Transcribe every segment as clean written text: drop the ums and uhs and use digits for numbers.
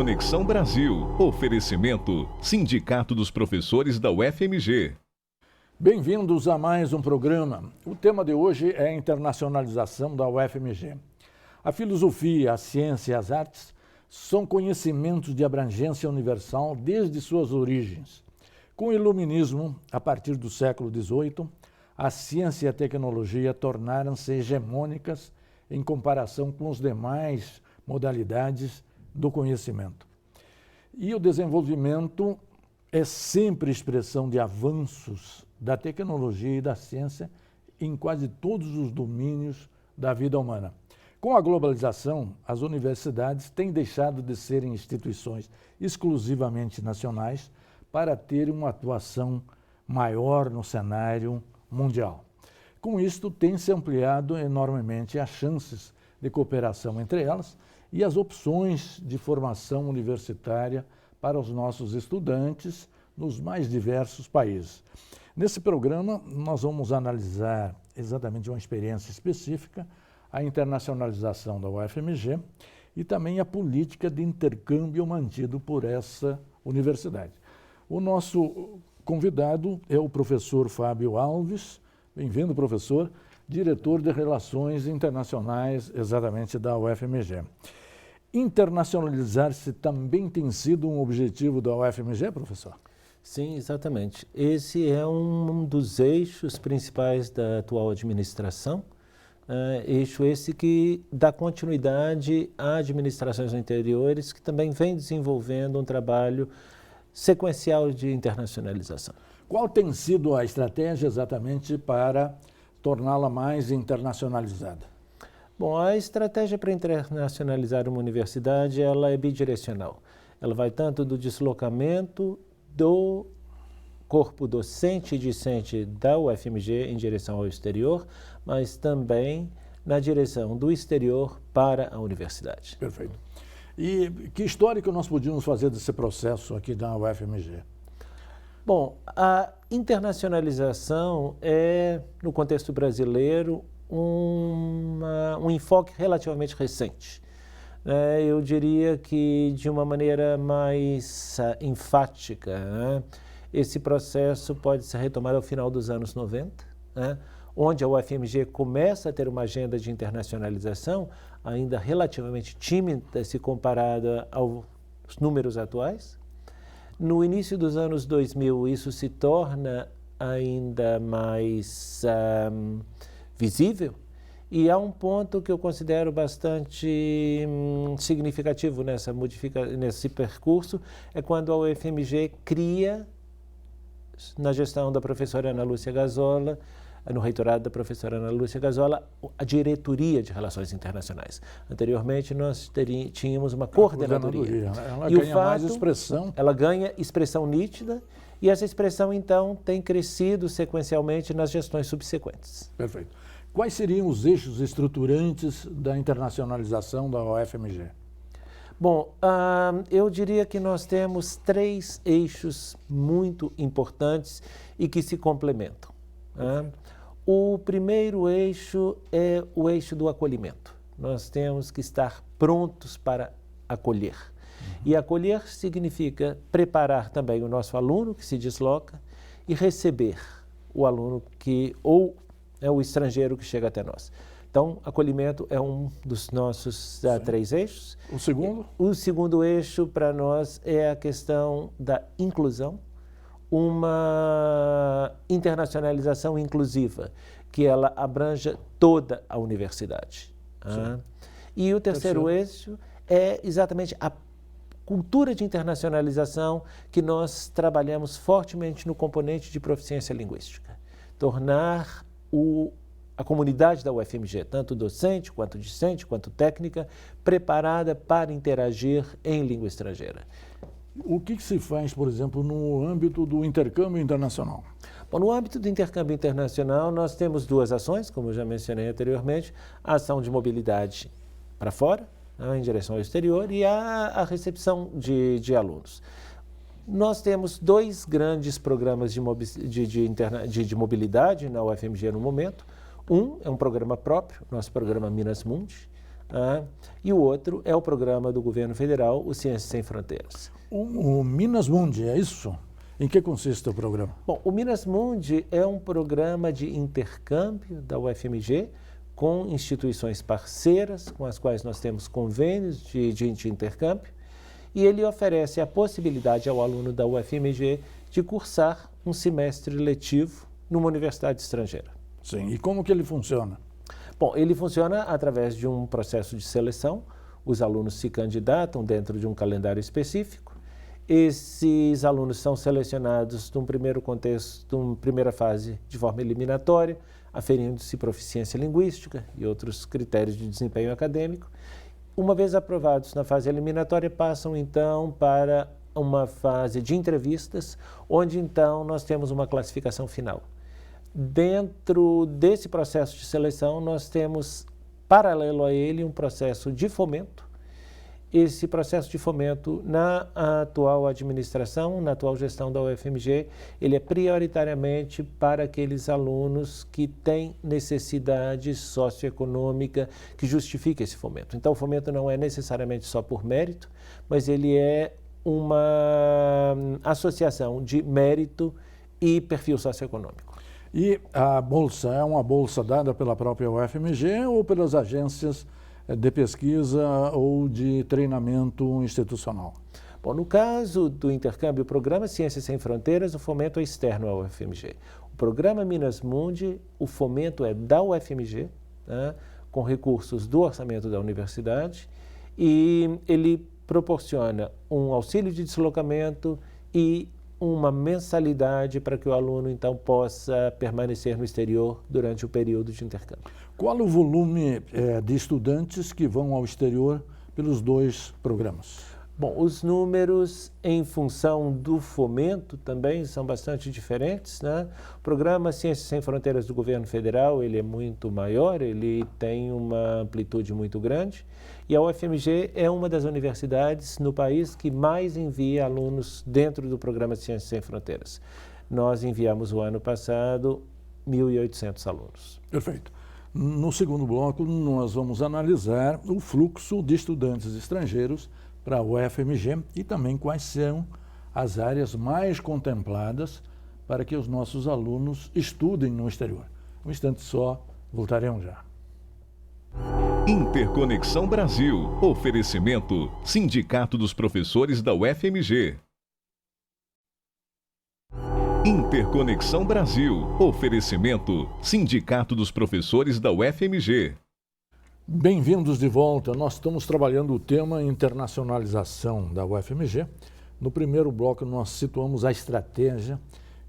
Conexão Brasil. Oferecimento Sindicato dos Professores da UFMG. Bem-vindos a mais um programa. O tema de hoje é a internacionalização da UFMG. A filosofia, a ciência e as artes são conhecimentos de abrangência universal desde suas origens. Com o iluminismo, a partir do século XVIII, a ciência e a tecnologia tornaram-se hegemônicas em comparação com as demais modalidades do conhecimento. E o desenvolvimento é sempre expressão de avanços da tecnologia e da ciência em quase todos os domínios da vida humana. Com a globalização, as universidades têm deixado de serem instituições exclusivamente nacionais para terem uma atuação maior no cenário mundial. Com isto, tem-se ampliado enormemente as chances de cooperação entre elas e as opções de formação universitária para os nossos estudantes nos mais diversos países. Nesse programa, nós vamos analisar exatamente uma experiência específica, a internacionalização da UFMG e também a política de intercâmbio mantido por essa universidade. O nosso convidado é o professor Fábio Alves. Bem-vindo, professor, diretor de Relações Internacionais, exatamente da UFMG. Internacionalizar-se também tem sido um objetivo da UFMG, professor? Sim, exatamente. Esse é um dos eixos principais da atual administração, eixo esse que dá continuidade a administrações anteriores que também vem desenvolvendo um trabalho sequencial de internacionalização. Qual tem sido a estratégia exatamente para torná-la mais internacionalizada? Bom, a estratégia para internacionalizar uma universidade, ela é bidirecional. Ela vai tanto do deslocamento do corpo docente e discente da UFMG em direção ao exterior, mas também na direção do exterior para a universidade. Perfeito. E que histórico nós podíamos fazer desse processo aqui da UFMG? Bom, a internacionalização é, no contexto brasileiro, um enfoque relativamente recente. Eu diria que, de uma maneira mais enfática, esse processo pode ser retomado ao final dos anos 90, onde a UFMG começa a ter uma agenda de internacionalização ainda relativamente tímida se comparada aos números atuais. No início dos anos 2000, isso se torna ainda mais visível, e há um ponto que eu considero bastante significativo nesse percurso, é quando a UFMG cria, na gestão da professora Ana Lúcia Gazola, no reitorado da professora Ana Lúcia Gazola, a diretoria de Relações Internacionais. Anteriormente, nós tínhamos uma coordenadoria. Ela ganha mais expressão. Ela ganha expressão nítida, e essa expressão, então, tem crescido sequencialmente nas gestões subsequentes. Perfeito. Quais seriam os eixos estruturantes da internacionalização da UFMG? Bom, eu diria que nós temos 3 eixos muito importantes e que se complementam. O primeiro eixo é o eixo do acolhimento. Nós temos que estar prontos para acolher. E acolher significa preparar também o nosso aluno que se desloca e receber o aluno ou o estrangeiro que chega até nós. Então, acolhimento é um dos nossos 3 eixos. O segundo? O segundo eixo para nós é a questão da inclusão, uma internacionalização inclusiva, que ela abranja toda a universidade. E o terceiro eixo é exatamente a cultura de internacionalização que nós trabalhamos fortemente no componente de proficiência linguística. Tornar a comunidade da UFMG, tanto docente, quanto discente, quanto técnica, preparada para interagir em língua estrangeira. O que se faz, por exemplo, no âmbito do intercâmbio internacional? Bom, no âmbito do intercâmbio internacional, nós temos 2 ações, como eu já mencionei anteriormente, a ação de mobilidade para fora, em direção ao exterior, e a recepção de alunos. Nós temos 2 grandes programas de mobilidade na UFMG no momento. Um é um programa próprio, nosso programa Minas Mundi, E o outro é o programa do governo federal, o Ciências Sem Fronteiras. O Minas Mundi, é isso? Em que consiste o programa? Bom, o Minas Mundi é um programa de intercâmbio da UFMG com instituições parceiras, com as quais nós temos convênios de intercâmbio, e ele oferece a possibilidade ao aluno da UFMG de cursar um semestre letivo numa universidade estrangeira. Sim, e como que ele funciona? Bom, ele funciona através de um processo de seleção. Os alunos se candidatam dentro de um calendário específico. Esses alunos são selecionados num primeiro contexto, numa primeira fase de forma eliminatória, aferindo-se proficiência linguística e outros critérios de desempenho acadêmico. Uma vez aprovados na fase eliminatória, passam então para uma fase de entrevistas, onde então nós temos uma classificação final. Dentro desse processo de seleção, nós temos, paralelo a ele, um processo de fomento. Esse processo de fomento, na atual administração, na atual gestão da UFMG, ele é prioritariamente para aqueles alunos que têm necessidade socioeconômica que justifique esse fomento. Então, o fomento não é necessariamente só por mérito, mas ele é uma associação de mérito e perfil socioeconômico. E a bolsa é uma bolsa dada pela própria UFMG ou pelas agências de pesquisa ou de treinamento institucional? Bom, no caso do intercâmbio, o programa Ciências Sem Fronteiras, o fomento é externo à UFMG. O programa Minas Mundi, o fomento é da UFMG, né, com recursos do orçamento da universidade, e ele proporciona um auxílio de deslocamento e uma mensalidade para que o aluno, então, possa permanecer no exterior durante o período de intercâmbio. Qual o volume de estudantes que vão ao exterior pelos dois programas? Bom, os números em função do fomento também são bastante diferentes, né? O programa Ciências Sem Fronteiras do Governo Federal, ele é muito maior, ele tem uma amplitude muito grande, e a UFMG é uma das universidades no país que mais envia alunos dentro do programa Ciências Sem Fronteiras. Nós enviamos o ano passado 1.800 alunos. Perfeito. No segundo bloco, nós vamos analisar o fluxo de estudantes estrangeiros para a UFMG e também quais são as áreas mais contempladas para que os nossos alunos estudem no exterior. Um instante só, voltaremos já. Interconexão Brasil. Oferecimento: Sindicato dos Professores da UFMG. Interconexão Brasil. Oferecimento: Sindicato dos Professores da UFMG. Bem-vindos de volta. Nós estamos trabalhando o tema internacionalização da UFMG. No primeiro bloco, nós situamos a estratégia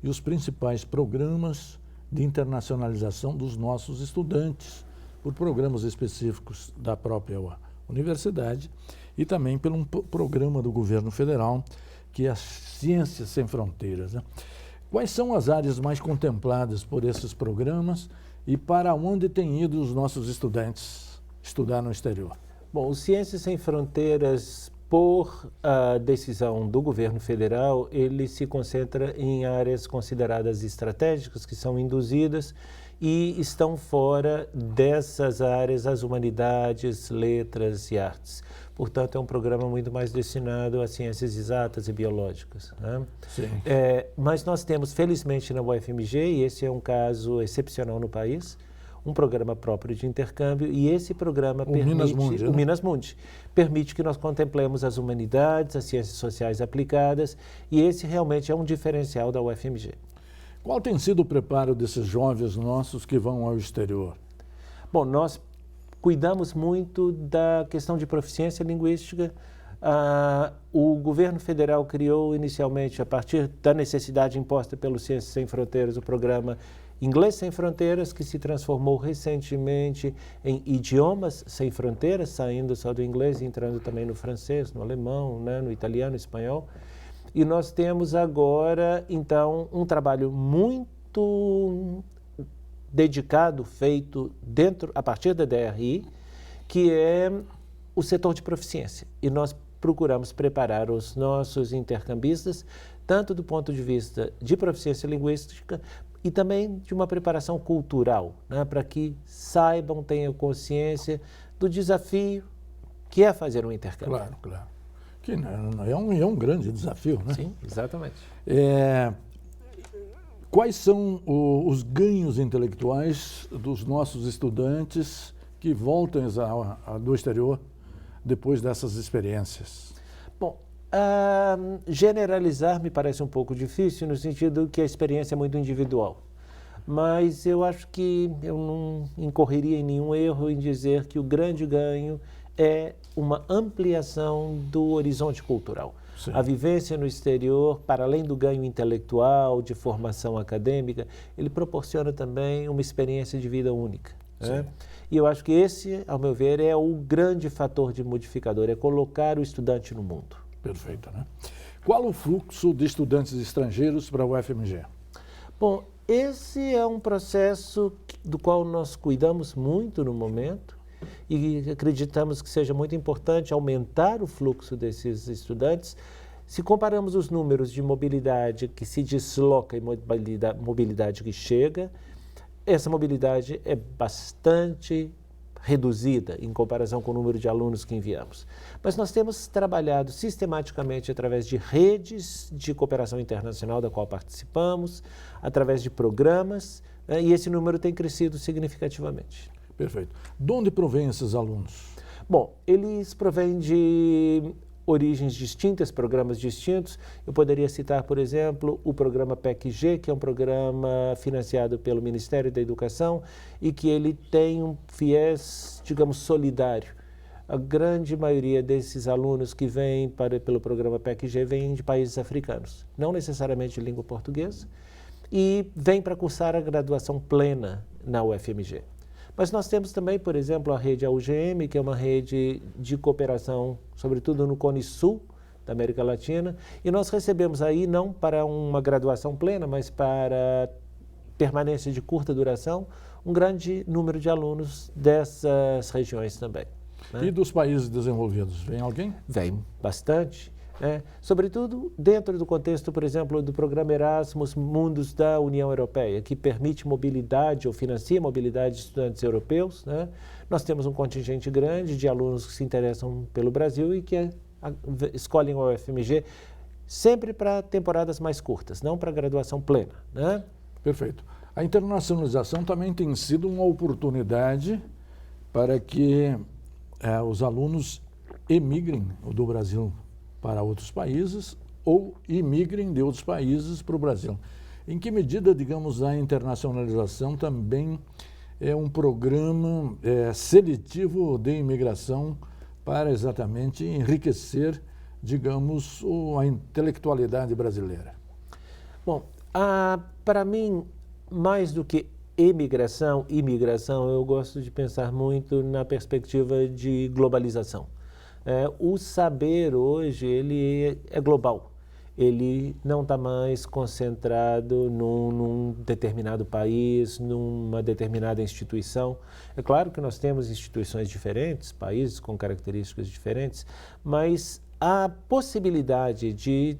e os principais programas de internacionalização dos nossos estudantes, por programas específicos da própria universidade e também pelo programa do governo federal, que é a Ciências Sem Fronteiras, né? Quais são as áreas mais contempladas por esses programas e para onde têm ido os nossos estudantes estudar no exterior? Bom, o Ciências Sem Fronteiras, por decisão do governo federal, ele se concentra em áreas consideradas estratégicas, que são induzidas, e estão fora dessas áreas as humanidades, letras e artes. Portanto, é um programa muito mais destinado a ciências exatas e biológicas, né? Sim. Mas nós temos, felizmente, na UFMG, e esse é um caso excepcional no país, um programa próprio de intercâmbio, e esse programa permite, Minas Mundi, né? o Minas Mundi, permite que nós contemplemos as humanidades, as ciências sociais aplicadas, e esse realmente é um diferencial da UFMG. Qual tem sido o preparo desses jovens nossos que vão ao exterior? Bom, nós cuidamos muito da questão de proficiência linguística. O governo federal criou inicialmente, a partir da necessidade imposta pelo Ciências Sem Fronteiras, o programa Inglês Sem Fronteiras, que se transformou recentemente em Idiomas Sem Fronteiras, saindo só do inglês e entrando também no francês, no alemão, né, no italiano, no espanhol. E nós temos agora, então, um trabalho muito dedicado, feito a partir da DRI, que é o setor de proficiência. E nós procuramos preparar os nossos intercambistas, tanto do ponto de vista de proficiência linguística e também de uma preparação cultural, né, para que saibam, tenham consciência do desafio que é fazer um intercâmbio. Claro, claro. Que é um grande desafio, né? Sim, exatamente. Quais são os ganhos intelectuais dos nossos estudantes que voltam do exterior depois dessas experiências? Bom, generalizar me parece um pouco difícil, no sentido que a experiência é muito individual. Mas eu acho que eu não incorreria em nenhum erro em dizer que o grande ganho é uma ampliação do horizonte cultural. Sim. A vivência no exterior, para além do ganho intelectual, de formação acadêmica, ele proporciona também uma experiência de vida única. Né? E eu acho que esse, ao meu ver, é o grande fator de modificador, é colocar o estudante no mundo. Perfeito, né? Qual o fluxo de estudantes estrangeiros para o UFMG? Bom, esse é um processo do qual nós cuidamos muito no momento e acreditamos que seja muito importante aumentar o fluxo desses estudantes. Se comparamos os números de mobilidade que se desloca e mobilidade que chega, essa mobilidade é bastante reduzida em comparação com o número de alunos que enviamos. Mas nós temos trabalhado sistematicamente através de redes de cooperação internacional da qual participamos, através de programas, né, e esse número tem crescido significativamente. Perfeito. De onde provém esses alunos? Bom, eles provêm de origens distintas, programas distintos. Eu poderia citar, por exemplo, o programa PEC-G, que é um programa financiado pelo Ministério da Educação e que ele tem um viés, digamos, solidário. A grande maioria desses alunos que vêm pelo programa PEC-G vêm de países africanos, não necessariamente de língua portuguesa, e vêm para cursar a graduação plena na UFMG. Mas nós temos também, por exemplo, a rede AUGM, que é uma rede de cooperação, sobretudo no Cone Sul da América Latina, e nós recebemos aí não para uma graduação plena, mas para permanência de curta duração, um grande número de alunos dessas regiões também. Né? E dos países desenvolvidos, vem alguém? Vem bastante. Sobretudo dentro do contexto, por exemplo, do programa Erasmus Mundus da União Europeia, que permite mobilidade ou financia mobilidade de estudantes europeus. Né? Nós temos um contingente grande de alunos que se interessam pelo Brasil e que escolhem o UFMG sempre para temporadas mais curtas, não para graduação plena. Né? Perfeito. A internacionalização também tem sido uma oportunidade para que os alunos emigrem do Brasil para outros países ou imigrem de outros países para o Brasil. Em que medida, digamos, a internacionalização também é um programa seletivo de imigração para exatamente enriquecer, digamos, a intelectualidade brasileira? Bom, para mim, mais do que imigração, eu gosto de pensar muito na perspectiva de globalização. O saber hoje ele é global, ele não está mais concentrado num determinado país, numa determinada instituição. É claro que nós temos instituições diferentes, países com características diferentes, mas a possibilidade de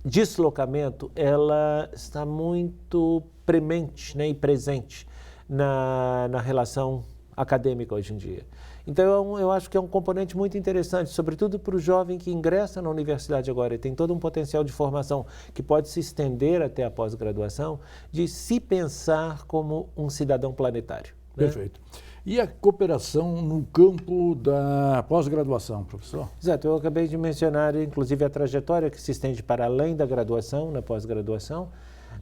deslocamento ela está muito premente, né, e presente na relação acadêmica hoje em dia. Então, eu acho que é um componente muito interessante, sobretudo para o jovem que ingressa na universidade agora e tem todo um potencial de formação que pode se estender até a pós-graduação, de se pensar como um cidadão planetário. Né? Perfeito. E a cooperação no campo da pós-graduação, professor? Exato, eu acabei de mencionar, inclusive, a trajetória que se estende para além da graduação, na pós-graduação.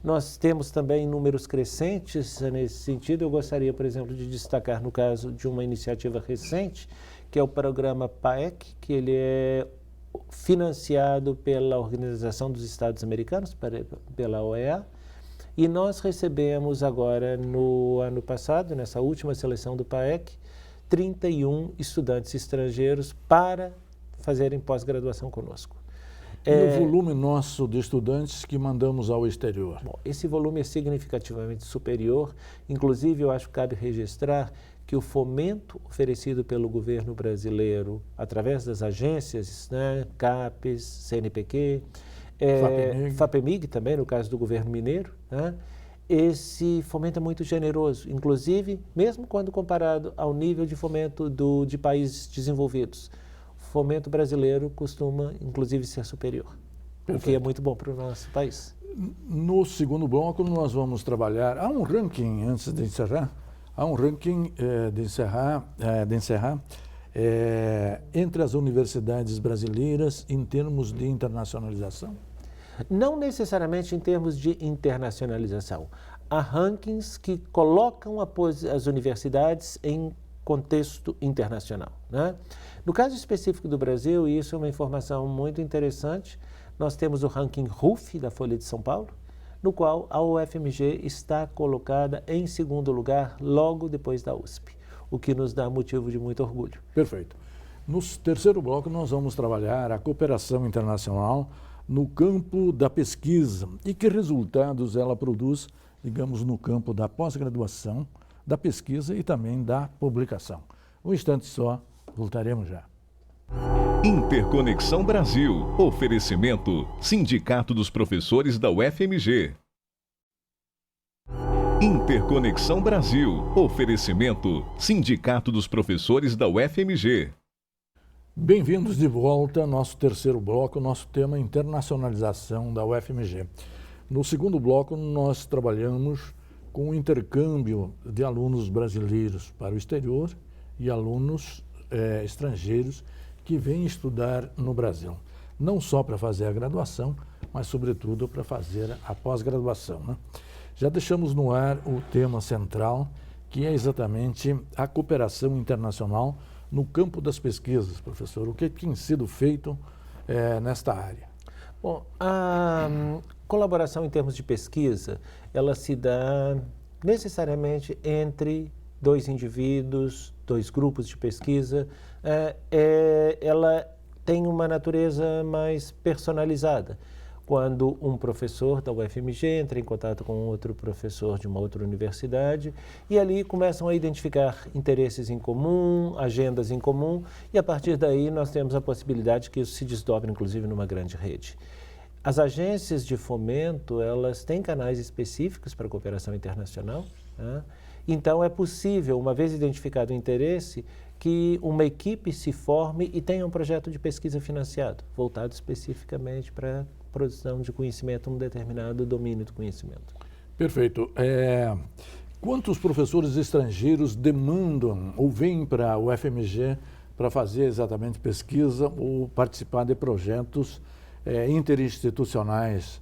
Nós temos também números crescentes nesse sentido. Eu gostaria, por exemplo, de destacar no caso de uma iniciativa recente, que é o programa PAEC, que ele é financiado pela Organização dos Estados Americanos, pela OEA, e nós recebemos agora, no ano passado, nessa última seleção do PAEC, 31 estudantes estrangeiros para fazerem pós-graduação conosco. E o volume nosso de estudantes que mandamos ao exterior? Bom, esse volume é significativamente superior. Inclusive, eu acho que cabe registrar que o fomento oferecido pelo governo brasileiro, através das agências, né, CAPES, CNPq, FAPEMIG também, no caso do governo mineiro, né, esse fomento é muito generoso, inclusive, mesmo quando comparado ao nível de fomento de países desenvolvidos. O fomento brasileiro costuma, inclusive, ser superior, o que é muito bom para o nosso país. No segundo bloco, nós vamos trabalhar. Há um ranking, antes de encerrar, entre as universidades brasileiras em termos de internacionalização? Não necessariamente em termos de internacionalização. Há rankings que colocam as universidades em contexto internacional, né? No caso específico do Brasil, e isso é uma informação muito interessante, nós temos o ranking RUF da Folha de São Paulo, no qual a UFMG está colocada em segundo lugar logo depois da USP, o que nos dá motivo de muito orgulho. Perfeito. No terceiro bloco, nós vamos trabalhar a cooperação internacional no campo da pesquisa e que resultados ela produz, digamos, no campo da pós-graduação, da pesquisa e também da publicação. Um instante só, voltaremos já. Interconexão Brasil. Oferecimento: Sindicato dos Professores da UFMG. Interconexão Brasil. Oferecimento: Sindicato dos Professores da UFMG. Bem-vindos de volta ao nosso terceiro bloco, nosso tema internacionalização da UFMG. No segundo bloco, nós trabalhamos com o intercâmbio de alunos brasileiros para o exterior e alunos estrangeiros que vêm estudar no Brasil. Não só para fazer a graduação, mas sobretudo para fazer a pós-graduação, né? Já deixamos no ar o tema central, que é exatamente a cooperação internacional no campo das pesquisas, professor. O que tem sido feito nesta área? Bom, a colaboração em termos de pesquisa, ela se dá necessariamente entre dois indivíduos, dois grupos de pesquisa. Ela tem uma natureza mais personalizada. Quando um professor da UFMG entra em contato com outro professor de uma outra universidade e ali começam a identificar interesses em comum, agendas em comum, e a partir daí nós temos a possibilidade que isso se desdobre, inclusive, numa grande rede. As agências de fomento, elas têm canais específicos para a cooperação internacional, né? Então é possível, uma vez identificado o interesse, que uma equipe se forme e tenha um projeto de pesquisa financiado, voltado especificamente para a produção de conhecimento, um determinado domínio do conhecimento. Perfeito. Quantos professores estrangeiros demandam ou vêm para a UFMG para fazer exatamente pesquisa ou participar de projetos interinstitucionais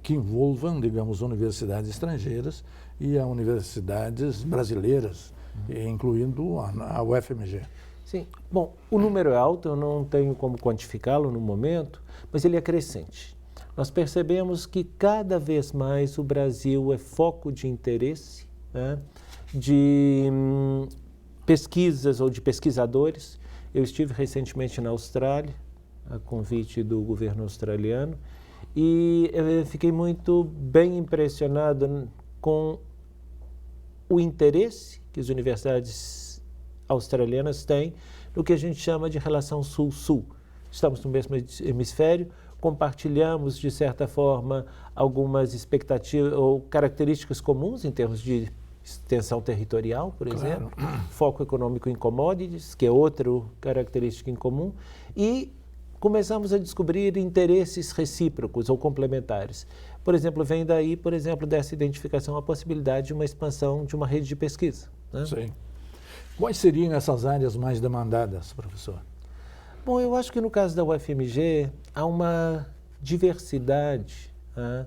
que envolvam, digamos, universidades estrangeiras e as universidades brasileiras, incluindo a UFMG? Sim. Bom, o número é alto, eu não tenho como quantificá-lo no momento, mas ele é crescente. Nós percebemos que cada vez mais o Brasil é foco de interesse, né, de pesquisas ou de pesquisadores. Eu estive recentemente na Austrália, a convite do governo australiano, e eu fiquei muito bem impressionado com o interesse que as universidades australianas têm no que a gente chama de relação Sul-Sul. Estamos no mesmo hemisfério, compartilhamos, de certa forma, algumas expectativas ou características comuns em termos de extensão territorial, por exemplo, foco econômico em commodities, que é outra característica em comum, e começamos a descobrir interesses recíprocos ou complementares. Por exemplo, vem daí, por exemplo, dessa identificação a possibilidade de uma expansão de uma rede de pesquisa, né? Sim. Quais seriam essas áreas mais demandadas, professor? Bom, eu acho que no caso da UFMG há uma diversidade, né,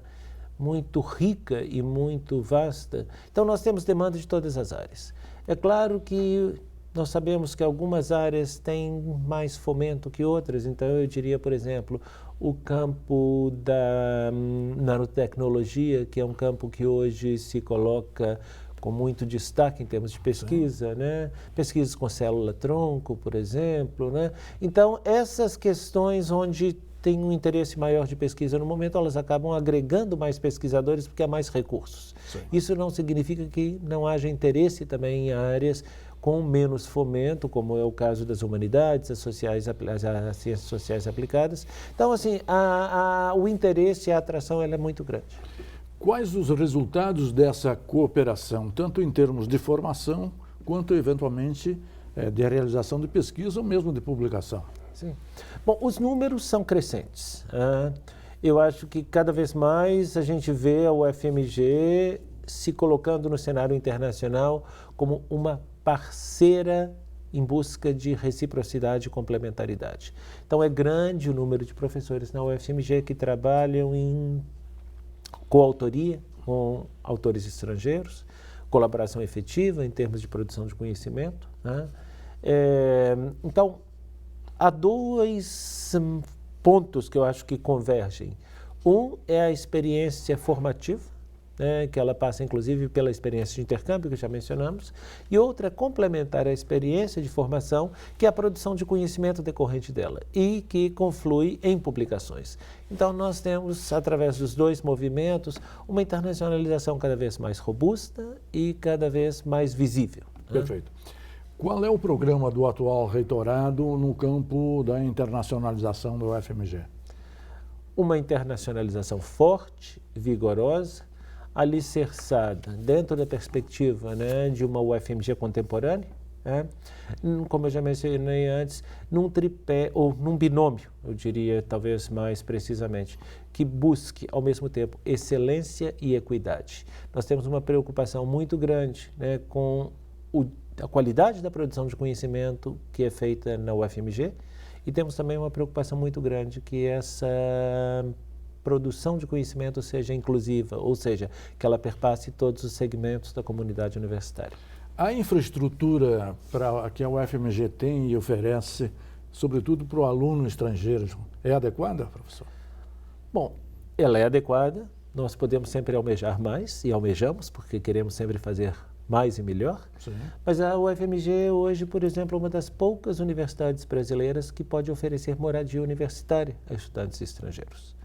muito rica e muito vasta. Então, nós temos demanda de todas as áreas. É claro que nós sabemos que algumas áreas têm mais fomento que outras, então eu diria, por exemplo, o campo da nanotecnologia, que é um campo que hoje se coloca com muito destaque em termos de pesquisa, né? Pesquisas com célula-tronco, por exemplo, né? Então, essas questões onde tem um interesse maior de pesquisa no momento, elas acabam agregando mais pesquisadores porque há mais recursos. Sim. Isso não significa que não haja interesse também em áreas com menos fomento, como é o caso das humanidades, as ciências sociais aplicadas. Então, assim, o interesse e a atração ela é muito grande. Quais os resultados dessa cooperação, tanto em termos de formação, quanto eventualmente de realização de pesquisa ou mesmo de publicação? Sim. Bom, os números são crescentes. Eu acho que cada vez mais a gente vê a UFMG se colocando no cenário internacional como uma parceira em busca de reciprocidade e complementaridade. Então é grande o número de professores na UFMG que trabalham em coautoria com autores estrangeiros, colaboração efetiva em termos de produção de conhecimento, né? Então, há dois pontos que eu acho que convergem. Um é a experiência formativa, né, que ela passa inclusive pela experiência de intercâmbio, que já mencionamos, e outra é complementar a experiência de formação, que é a produção de conhecimento decorrente dela e que conflui em publicações. Então nós temos, através dos dois movimentos, uma internacionalização cada vez mais robusta e cada vez mais visível. Perfeito. Qual é o programa do atual reitorado no campo da internacionalização do UFMG? Uma internacionalização forte, vigorosa, alicerçada dentro da perspectiva, né, de uma UFMG contemporânea, né, como eu já mencionei antes, num tripé ou num binômio, eu diria talvez mais precisamente, que busque ao mesmo tempo excelência e equidade. Nós temos uma preocupação muito grande, né, com a qualidade da produção de conhecimento que é feita na UFMG e temos também uma preocupação muito grande que essa produção de conhecimento seja inclusiva, ou seja, que ela perpasse todos os segmentos da comunidade universitária. A infraestrutura que a UFMG tem e oferece, sobretudo para o aluno estrangeiro, é adequada, professor? Bom, ela é adequada, nós podemos sempre almejar mais, e almejamos, porque queremos sempre fazer mais e melhor. Sim. Mas a UFMG hoje, por exemplo, é uma das poucas universidades brasileiras que pode oferecer moradia universitária a estudantes estrangeiros.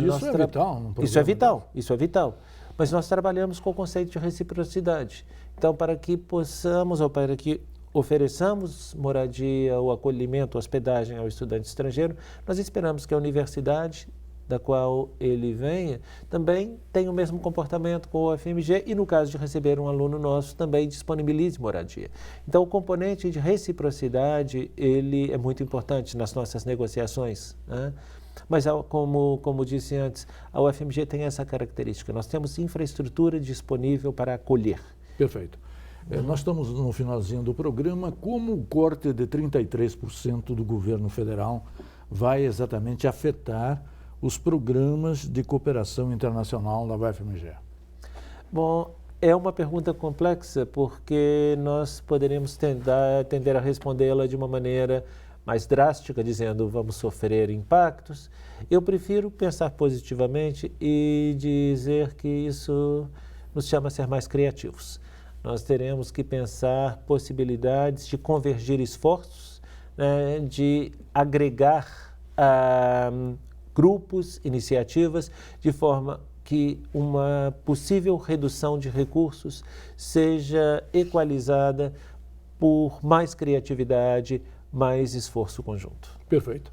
Isso é vital. Isso é vital. Mas nós trabalhamos com o conceito de reciprocidade. Então, para que possamos ou para que ofereçamos moradia, ou acolhimento, hospedagem ao estudante estrangeiro, nós esperamos que a universidade da qual ele venha também tenha o mesmo comportamento com o UFMG e, no caso de receber um aluno nosso, também disponibilize moradia. Então, o componente de reciprocidade, ele é muito importante nas nossas negociações, né? Mas, como disse antes, a UFMG tem essa característica. Nós temos infraestrutura disponível para acolher. Perfeito. Nós estamos no finalzinho do programa. Como o corte de 33% do governo federal vai exatamente afetar os programas de cooperação internacional da UFMG? Bom, é uma pergunta complexa porque nós poderíamos tender a respondê-la de uma maneira mais drástica, dizendo vamos sofrer impactos. Eu prefiro pensar positivamente e dizer que isso nos chama a ser mais criativos. Nós teremos que pensar possibilidades de convergir esforços, né, de agregar grupos, iniciativas, de forma que uma possível redução de recursos seja equalizada por mais criatividade, mais esforço conjunto. Perfeito.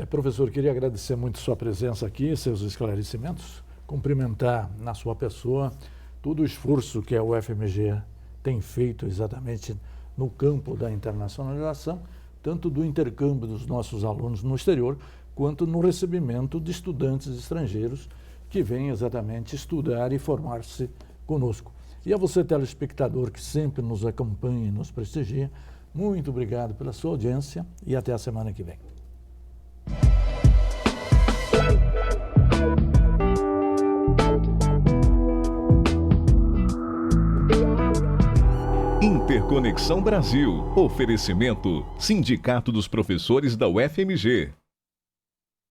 Professor, queria agradecer muito sua presença aqui, seus esclarecimentos, cumprimentar na sua pessoa todo o esforço que a UFMG tem feito exatamente no campo da internacionalização, tanto do intercâmbio dos nossos alunos no exterior, quanto no recebimento de estudantes estrangeiros que vêm exatamente estudar e formar-se conosco. E a você, telespectador, que sempre nos acompanha e nos prestigia, muito obrigado pela sua audiência e até a semana que vem. Interconexão Brasil. Oferecimento: Sindicato dos Professores da UFMG.